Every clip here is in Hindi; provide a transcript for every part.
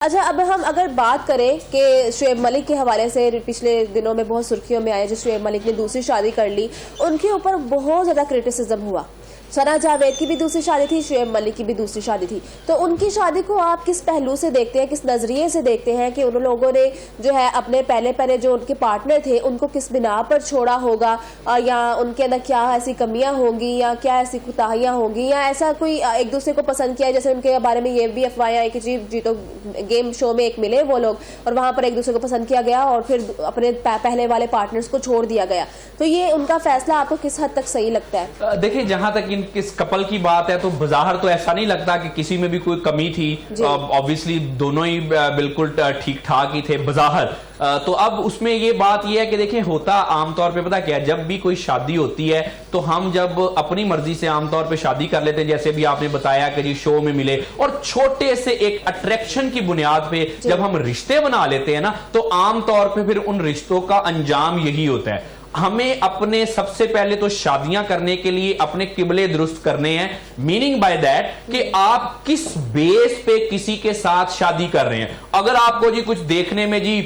अच्छा, अब हम अगर बात करें कि शुएब मलिक के हवाले से पिछले दिनों में बहुत सुर्खियों में आया, जो शुएब मलिक ने दूसरी शादी कर ली, उनके ऊपर बहुत ज़्यादा क्रिटिसिज्म हुआ। सना जावेद की भी दूसरी शादी थी, शुएब मलिक की भी दूसरी शादी थी। तो उनकी शादी को आप किस पहलू से देखते हैं, किस नज़रिए से देखते हैं कि उन लोगों ने जो है अपने पहले जो उनके पार्टनर थे उनको किस बिना पर छोड़ा होगा, या उनके अंदर क्या ऐसी कमियां होंगी या क्या ऐसी कुताहियां होंगी, या ऐसा कोई एक दूसरे को पसंद किया। जैसे उनके बारे में ये भी अफवाहें आई कि जी तो गेम शो में एक मिले वो लोग और वहां पर एक दूसरे को पसंद किया गया और फिर अपने पहले वाले पार्टनर्स को छोड़ दिया गया। तो ये उनका फैसला आपको किस हद तक सही लगता है? देखिए, जहां तक किस कपल की बात है तो बाहर तो ऐसा नहीं लगता कि किसी में भी कोई कमी थी। ऑब्वियसली दोनों ही बिल्कुल ठीक ठाक ही थे बाहर। तो अब उसमें ये बात ये है कि देखिए, होता आमतौर पे पता क्या है, जब भी कोई शादी होती है तो हम जब अपनी मर्जी से आमतौर पे शादी कर लेते हैं, जैसे भी आपने बताया कि जी शो में मिले, और छोटे से एक अट्रैक्शन की बुनियाद पे जब हम रिश्ते बना लेते हैं ना, तो आमतौर पे फिर उन रिश्तों का अंजाम यही होता है। हमें अपने सबसे पहले तो शादियां करने के लिए अपने किबले दुरुस्त करने हैं। मीनिंग बाय दैट कि आप किस बेस पे किसी के साथ शादी कर रहे हैं। अगर आपको जी कुछ देखने में जी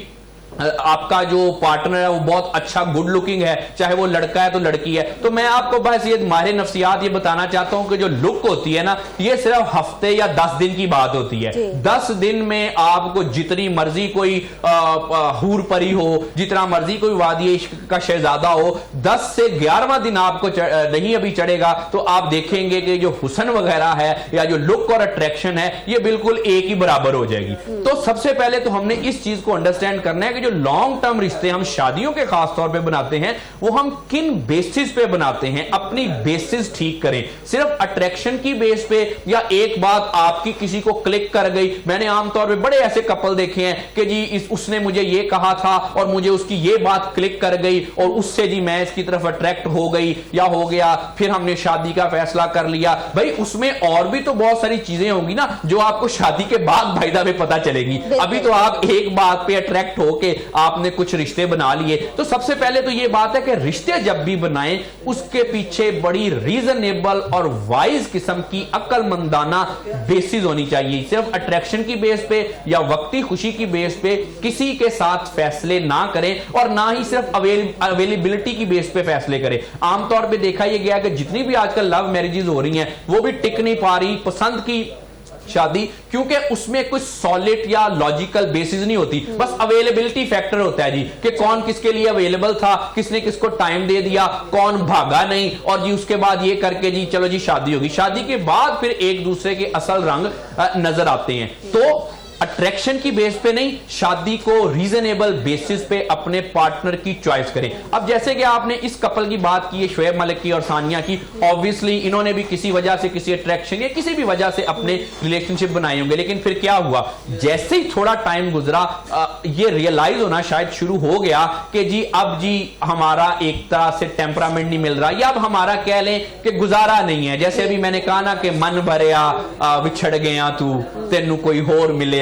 आपका जो पार्टनर है वो बहुत अच्छा गुड लुकिंग है, चाहे वो लड़का है तो लड़की है, तो मैं आपको बस ये माहिर नफ्सियात ये बताना चाहता हूं कि जो लुक होती है ना, ये सिर्फ हफ्ते या 10 दिन की बात होती है। 10 दिन में आपको जितनी मर्जी कोई हूर परी हो, जितना मर्जी कोई वादी इश्क का शहजादा हो, 10 से 11वां दिन आपको नहीं अभी चढ़ेगा तो आप देखेंगे कि जो हुस्न वगैरह है या जो लुक और अट्रैक्शन है ये बिल्कुल एक ही बराबर हो जाएगी। तो सबसे पहले तो हमने इस चीज को अंडरस्टैंड करना है कि जो लॉन्ग टर्म रिश्ते हम शादियों के खास तौर पे बनाते हैं वो हम किन बेसिस पे बनाते हैं। अपनी बेसिस ठीक करें। सिर्फ अट्रैक्शन की बेस पे या एक बात आपकी किसी को क्लिक कर गई, मैंने आमतौर पे बड़े ऐसे कपल देखे हैं कि जी उसने मुझे ये कहा था और मुझे उसकी ये बात क्लिक कर गई और उससे जी मैं इसकी तरफ अट्रैक्ट हो गई या हो गया, फिर हमने शादी का फैसला कर लिया। भाई उसमें और भी तो बहुत सारी चीजें होंगी ना जो आपको शादी के बाद भाईदा में पता चलेगी। अभी तो आप एक बात पे अट्रैक्ट होके आपने कुछ रिश्ते बना लिए। तो सबसे पहले तो यह बात है कि रिश्ते जब भी बनाएं उसके पीछे बड़ी रीजनेबल और वाइज किस्म की अक्लमंदाना बेसिस होनी चाहिए। सिर्फ अट्रैक्शन की बेस पे या वक्ती खुशी की बेस पे किसी के साथ फैसले ना करें और ना ही सिर्फ अवेलेबिलिटी की बेस पे फैसले करें। आमतौर पे देखा यह गया कि जितनी भी आजकल लव मैरिजेस हो रही हैं वो भी टिक नहीं पा रही पसंद की शादी, क्योंकि उसमें कुछ सॉलिड या लॉजिकल बेसिस नहीं होती, बस अवेलेबिलिटी फैक्टर होता है जी कि कौन किसके लिए अवेलेबल था, किसने किसको टाइम दे दिया, कौन भागा नहीं, और जी उसके बाद ये करके जी चलो जी शादी होगी। शादी के बाद फिर एक दूसरे के असल रंग नजर आते हैं। तो अट्रैक्शन की बेस पे नहीं, शादी को रीजनेबल बेसिस पे अपने पार्टनर की चॉइस करें। अब जैसे कि आपने इस कपल की बात की है, शुएब मलिक की और सानिया की, ऑब्वियसली इन्होंने भी किसी वजह से, किसी अट्रैक्शन या किसी भी वजह से अपने रिलेशनशिप बनाए होंगे। लेकिन फिर क्या हुआ, जैसे ही थोड़ा टाइम गुजरा ये रियलाइज होना शायद शुरू हो गया कि जी अब जी हमारा एक तरह से टेम्परामेंट नहीं मिल रहा, या अब हमारा कह लें कि गुजारा नहीं है। जैसे अभी मैंने कहा ना कि मन भरिया विछड़ गया तू तेनू कोई होर मिले,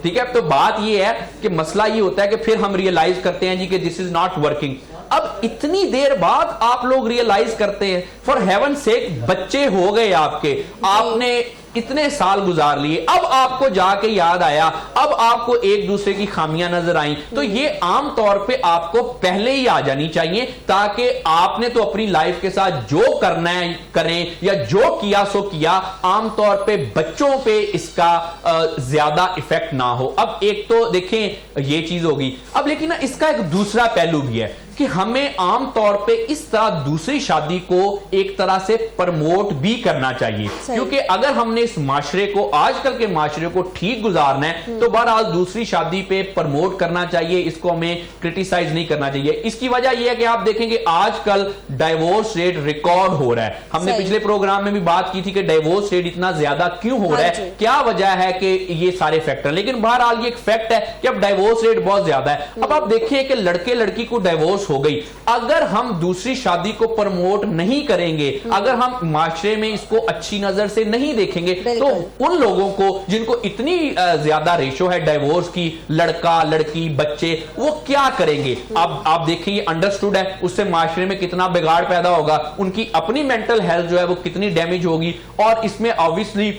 ठीक है। तो बात यह है कि मसला ये होता है कि फिर हम रियलाइज करते हैं जी कि दिस इज नॉट वर्किंग। अब इतनी देर बाद आप लोग रियलाइज करते हैं, फॉर हेवन सेक बच्चे हो गए आपके, आपने इतने साल गुजार लिए, अब आपको जाके याद आया, अब आपको एक दूसरे की खामियां नजर आई। तो ये आम तौर पे आपको पहले ही आ जानी चाहिए ताकि आपने तो अपनी लाइफ के साथ जो करना है करें, या जो किया सो किया। आमतौर पे बच्चों पे इसका ज्यादा इफेक्ट ना हो। अब एक तो देखें ये चीज होगी, अब लेकिन ना इसका एक दूसरा पहलू भी है कि हमें आमतौर पे इस तरह दूसरी शादी को एक तरह से प्रमोट भी करना चाहिए, क्योंकि अगर हमने इस माशरे को, आजकल के माशरे को ठीक गुजारना है तो बहरहाल दूसरी शादी पे प्रमोट करना चाहिए, इसको हमें क्रिटिसाइज नहीं करना चाहिए। इसकी वजह यह है कि आप देखेंगे आजकल डाइवोर्स रेट रिकॉर्ड हो रहा है। हमने पिछले प्रोग्राम में भी बात की थी कि डाइवोर्स रेट इतना ज्यादा क्यों हो रहा है, क्या वजह है कि ये सारे फैक्टर। लेकिन बहरहाल ये एक फैक्ट है कि अब डाइवोर्स रेट बहुत ज्यादा है। अब आप देखिए कि लड़के लड़की को डाइवोर्स हो गई, अगर हम दूसरी शादी को प्रमोट नहीं करेंगे, अगर हम माशरे में इसको अच्छी नजर से नहीं देखेंगे, तो उन लोगों को जिनको इतनी ज्यादा रेशो है डाइवोर्स की, लड़का लड़की बच्चे, वो क्या करेंगे। अब आप देखिए अंडरस्टूड है, उससे माशरे में कितना बिगाड़ पैदा होगा, उनकी अपनी मेंटल हेल्थ जो है वो कितनी डैमेज होगी। और इसमें ऑब्वियसली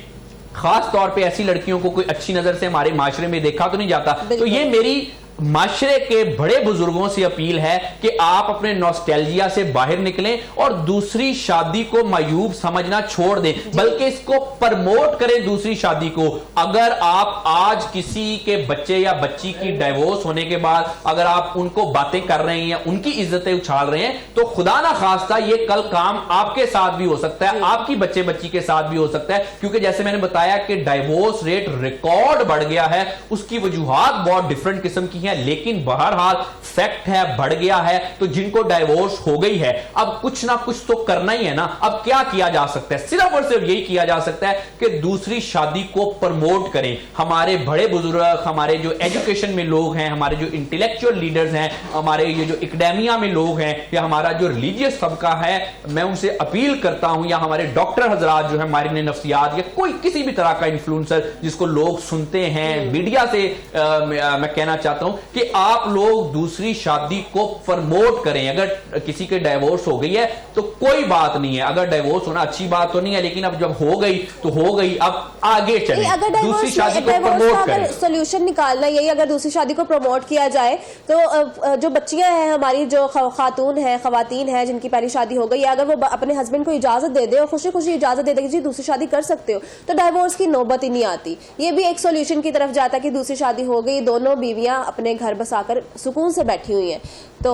खास तौर पे ऐसी लड़कियों को कोई अच्छी नजर से हमारे माशरे में देखा तो नहीं जाता। तो ये मेरी माशरे के बड़े बुजुर्गों से अपील है कि आप अपने नॉस्टैल्जिया से बाहर निकलें और दूसरी शादी को मायूब समझना छोड़ दें, बल्कि इसको प्रमोट करें दूसरी शादी को। अगर आप आज किसी के बच्चे या बच्ची की डाइवोर्स होने के बाद अगर आप उनको बातें कर रहे हैं या उनकी इज्जतें उछाल रहे हैं, तो खुदा ना खास्ता ये कल काम आपके साथ भी हो सकता है, आपकी बच्चे बच्ची के साथ भी हो सकता है। क्योंकि जैसे मैंने बताया कि डाइवोर्स रेट रिकॉर्ड बढ़ गया है, उसकी वजूहात बहुत डिफरेंट किस्म की है, लेकिन बहरहाल फैक्ट है बढ़ गया है। तो जिनको डाइवोर्स हो गई है, अब कुछ ना कुछ तो करना ही है ना। अब क्या किया जा सकता है? सिर्फ और सिर्फ यही किया जा सकता है कि दूसरी शादी को प्रमोट करें। हमारे बड़े बुजुर्ग, हमारे जो एजुकेशन में लोग हैं, हमारे जो इंटेलेक्चुअल लीडर्स हैं, हमारे ये जो एकेडेमिया में लोग हैं, या हमारा जो रिलीजियस तबका है, मैं उनसे अपील करता हूं, या हमारे डॉक्टर हजरात जो है, माहिरीन नफ्सियात, या कोई किसी भी तरह का इन्फ्लुएंसर जिसको लोग सुनते हैं, मीडिया से मैं कहना चाहता हूं कि आप लोग दूसरी शादी को प्रमोट करें। अगर किसी के डाइवोर्स हो गई है तो कोई बात नहीं है, अगर डाइवोर्स होना अच्छी बात तो नहीं है, लेकिन अब जब हो गई तो हो गई, अब आगे चलें, दूसरी शादी को प्रमोट करें। सोल्यूशन निकालना यही, अगर दूसरी शादी को प्रमोट किया जाए तो जो बच्चियां हैं हमारी, जो खातून है, खवातीन है जिनकी पहली शादी हो गई है, अगर वो अपने हस्बैंड को इजाजत दे दे और खुशी खुशी इजाजत दे दे कि जी दूसरी शादी कर सकते हो, तो डाइवोर्स की नौबत ही नहीं आती। ये भी एक सोल्यूशन की तरफ जाता है कि दूसरी शादी हो गई, दोनों बीवियां अपने घर बसाकर सुकून से बैठी हुई हैं। तो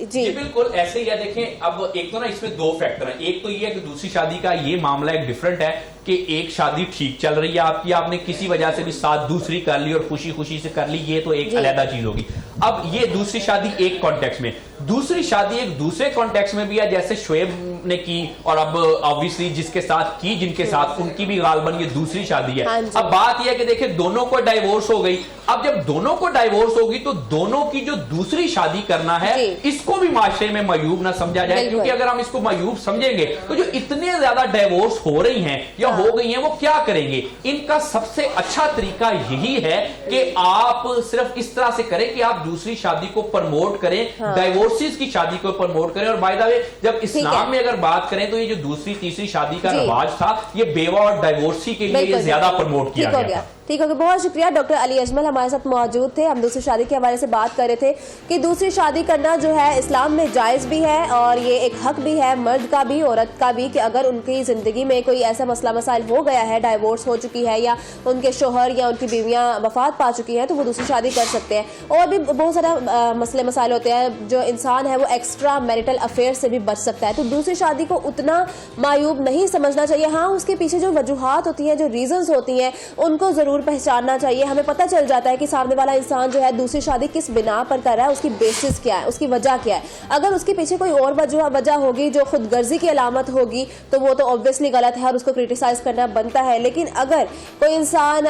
जी बिल्कुल ऐसे ही है। देखें, अब एक तो ना इसमें दो फैक्टर हैं। एक तो ये है कि दूसरी शादी का ये मामला एक डिफरेंट है कि एक शादी ठीक चल रही है आपकी, आपने किसी वजह से भी साथ दूसरी कर ली और खुशी खुशी से कर ली, ये तो एक अलग चीज होगी। अब ये दूसरी शादी एक कॉन्टेक्स्ट में, दूसरी शादी एक दूसरे कॉन्टेक्स्ट में भी है, जैसे शोएब ने की, और अब ऑब्वियसली जिसके साथ की, जिनके साथ, उनकी भी गालबन ये दूसरी शादी है। अब बात यह है कि देखिए दोनों को डाइवोर्स हो गई। अब जब दोनों को डाइवोर्स होगी तो दोनों की जो दूसरी शादी करना है, इसको भी माशरे में मायूब ना समझा जाए, क्योंकि अगर हम इसको मायूब समझेंगे तो जो इतने ज्यादा डाइवोर्स हो रही हैं या हो गई हैं, वो क्या करेंगे? इनका सबसे अच्छा तरीका यही है कि आप सिर्फ इस तरह से करें कि आप दूसरी शादी को प्रमोट करें, डाइवोर्सेस की शादी को प्रमोट करें। और बाय द वे, जब इस्लाम में अगर बात करें तो ये जो दूसरी तीसरी शादी का रिवाज था, ये बेवा और डाइवोर्सी के लिए ये ज्यादा प्रमोट किया गया था। ठीक हो गया, बहुत शुक्रिया। डॉक्टर अली अजमल हमारे साथ मौजूद थे। हम दूसरी शादी के हवाले से बात कर रहे थे कि दूसरी शादी करना जो है इस्लाम में जायज़ भी है और ये एक हक भी है, मर्द का भी औरत का भी, कि अगर उनकी ज़िंदगी में कोई ऐसा मसला मसाइल हो गया है, डाइवोर्स हो चुकी है या उनके शोहर या उनकी बीवियाँ वफात पा चुकी हैं, तो वो दूसरी शादी कर सकते हैं। और भी बहुत सारा मसले मसाइल होते हैं, जो इंसान है वो एक्स्ट्रा मैरिटल अफेयर से भी बच सकता है। तो दूसरी शादी को उतना मायूब नहीं समझना चाहिए। हाँ, उसके पीछे जो वजूहात होती हैं, जो रीजंस होती हैं, उनको ज़रूर पहचानना चाहिए। हमें पता चल जाता है कि सामने वाला इंसान जो है दूसरी शादी किस बिना पर कर रहा है, उसकी बेसिस क्या है, उसकी वजह क्या है। अगर उसके पीछे कोई और वजह होगी जो खुदगर्जी की अलामत होगी, तो वो तो ऑब्वियसली गलत है और उसको क्रिटिसाइज करना बनता है। लेकिन अगर कोई इंसान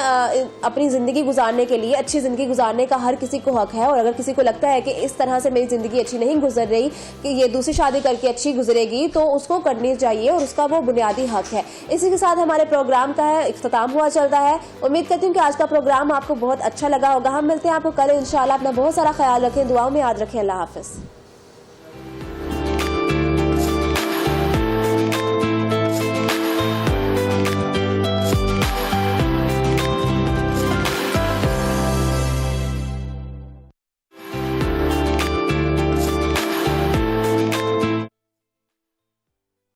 अपनी जिंदगी गुजारने के लिए, अच्छी जिंदगी गुजारने का हर किसी को हक है, और अगर किसी को लगता है कि इस तरह से मेरी जिंदगी अच्छी नहीं गुजर रही, कि ये दूसरी शादी करके अच्छी गुजरेगी, तो उसको करनी चाहिए और उसका वो बुनियादी हक है। इसी के साथ हमारे प्रोग्राम का इख्तिताम हुआ चल रहा है। उम्मीद करती हूँ कि आज का प्रोग्राम आपको बहुत अच्छा लगा होगा। हम मिलते हैं आपको कल इंशाल्लाह। अपना बहुत सारा ख्याल रखें, दुआओं में याद रखें। अल्लाह हाफिज।